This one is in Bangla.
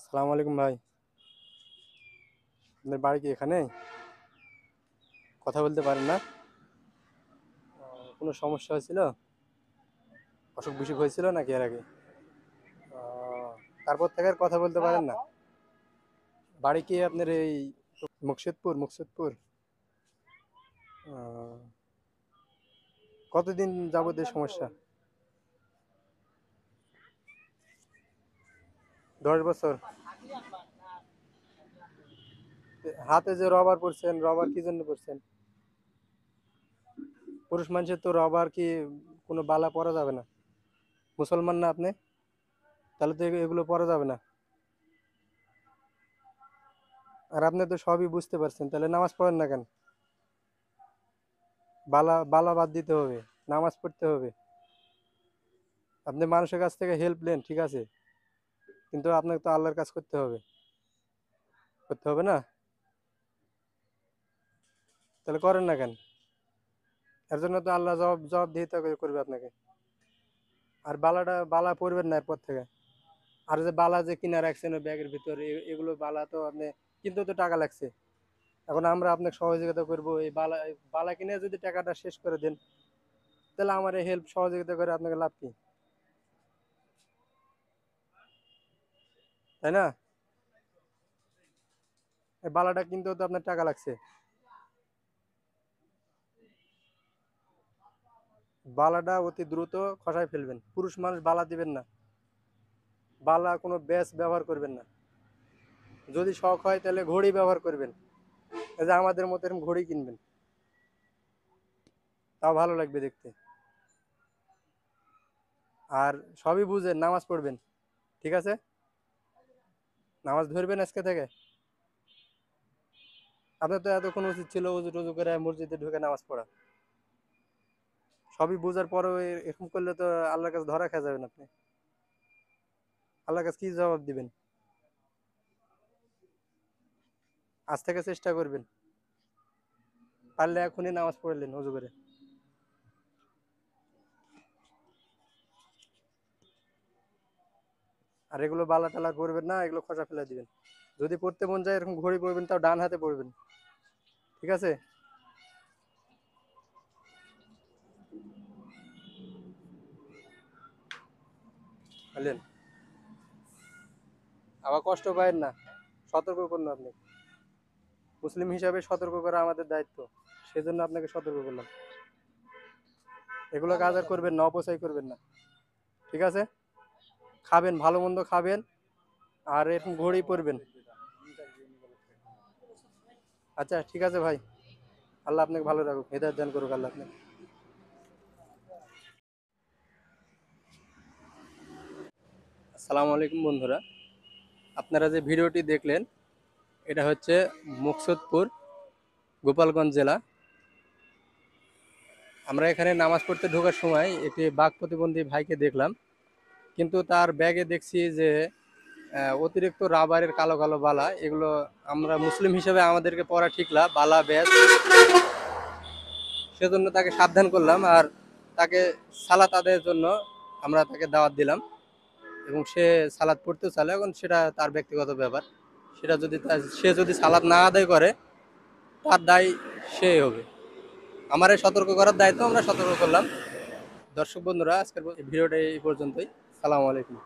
আসসালামু আলাইকুম ভাই। আপনার বাড়ি কি এখানে? কথা বলতে পারেন না? কোনো সমস্যা হয়েছিল? অসুখ বিসুখ হয়েছিল নাকি এর আগে? তারপর থেকে আর কথা বলতে পারেন না? বাড়ি কি আপনার এই মুকসুদপুর? আহ, কতদিন যাবত এই সমস্যা? 10 বছর? হাতে যে রবার পরছেন, রবার কি জন্য পরছেন? পুরুষ মানুষের তো রবার কি কোনো বালা পরা যাবে না? মুসলমান না আপনি? তাহলে তো এগুলো পরা যাবে না। আর আপনি তো সবই বুঝতে পারছেন, তাহলে নামাজ পড়েন না কেন? বালা বালা বাদ দিতে হবে, নামাজ পড়তে হবে। আপনি মানুষের কাছ থেকে হেল্প নেন, ঠিক আছে, কিন্তু আপনাকে তো আল্লাহর কাজ করতে হবে না? তাহলে করেন না কেন? এর জন্য তো আল্লাহ জবাব দিতে করবে আপনাকে। আর বালা পরবেন না এরপর থেকে। আর যে বালা যে কিনা রাখছেন ওই ব্যাগের ভিতরে, এগুলো বালা তো আপনি কিন্তু তো টাকা লাগছে। এখন আমরা আপনাকে সহযোগিতা করব, এই বালা কিনে যদি টাকাটা শেষ করে দেন, তাহলে আমার এই হেল্প সহযোগিতা করে আপনাকে লাভ কি? তাই না? এই বালাটা কিনতেও তো আপনার টাকা লাগছে। বালাটা অতি দ্রুত খসায় ফেলবেন, পুরুষ মানুষ বালা দিবেন না। বালা কোনো ব্যাস ব্যবহার করবেন না। যদি শখ হয় তাহলে ঘড়ি ব্যবহার করবেন, এই যে আমাদের মতো এরকম ঘড়ি কিনবেন, তাও ভালো লাগবে দেখতে। আর সবই বুঝেন, নামাজ পড়বেন, ঠিক আছে? নামাজ ধরবেন আজকে থেকে। আপনার তো এতক্ষণ উচিত ছিল উজু টুজু করে মসজিদে ঢুকে নামাজ পড়া। সবই বুঝার পরেও এরকম করলে তো আল্লাহর কাছে ধরা খেয়ে যাবেন আপনি। আল্লাহর কাছে কি জবাব দিবেন? আজ থেকে চেষ্টা করবেন, পারলে এখনই নামাজ পড়লেন উজু করে। আর এগুলো বালা টালা করবেন না, এগুলো খসা ফেলে দিবেন। যদি পড়তে মন যায় এরকম ঘড়ি পড়বেন, তাও ডান হাতে পড়বেন, ঠিক আছে? বুঝলেন? আবার কষ্ট পায়েন না, সতর্ক করুন আপনি। মুসলিম হিসাবে সতর্ক করা আমাদের দায়িত্ব, সেজন্য আপনাকে সতর্ক করলাম। এগুলো কাজ আর করবেন না, অপচয় করবেন না, ঠিক আছে? খাবেন, ভালো মন্দ খাবেন, আর এরকম ঘড়ি পরবেন। আচ্ছা ঠিক আছে ভাই, আল্লাহ আপনাকে ভালো রাখুক, হেদায়েত দান করুক আল্লাহ আপনাকে। আসসালামু আলাইকুম বন্ধুরা, আপনারা যে ভিডিওটি দেখলেন, এটা হচ্ছে মুকসুদপুর, গোপালগঞ্জ জেলা। আমরা এখানে নামাজ পড়তে ঢোকার সময় একটি বাঘ প্রতিবন্ধী ভাইকে দেখলাম, কিন্তু তার ব্যাগে দেখছি যে অতিরিক্ত রাবারের কালো কালো বালা, এগুলো আমরা মুসলিম হিসেবে আমাদেরকে পরা ঠিক না, বালা ব্যাস। সেজন্য তাকে সাবধান করলাম, আর তাকে সালাত আদায়ের জন্য আমরা তাকে দাওয়াত দিলাম, এবং সে সালাত পড়তেও চাইলে, এখন সেটা তার ব্যক্তিগত ব্যাপার। সেটা যদি সে যদি সালাত না আদায় করে, তার দায় সে হবে। আমার এই সতর্ক করার দায়িত্ব আমরা সতর্ক করলাম। দর্শক বন্ধুরা, আজকের ভিডিওটা এই পর্যন্তই। সালাম আলাইকুম।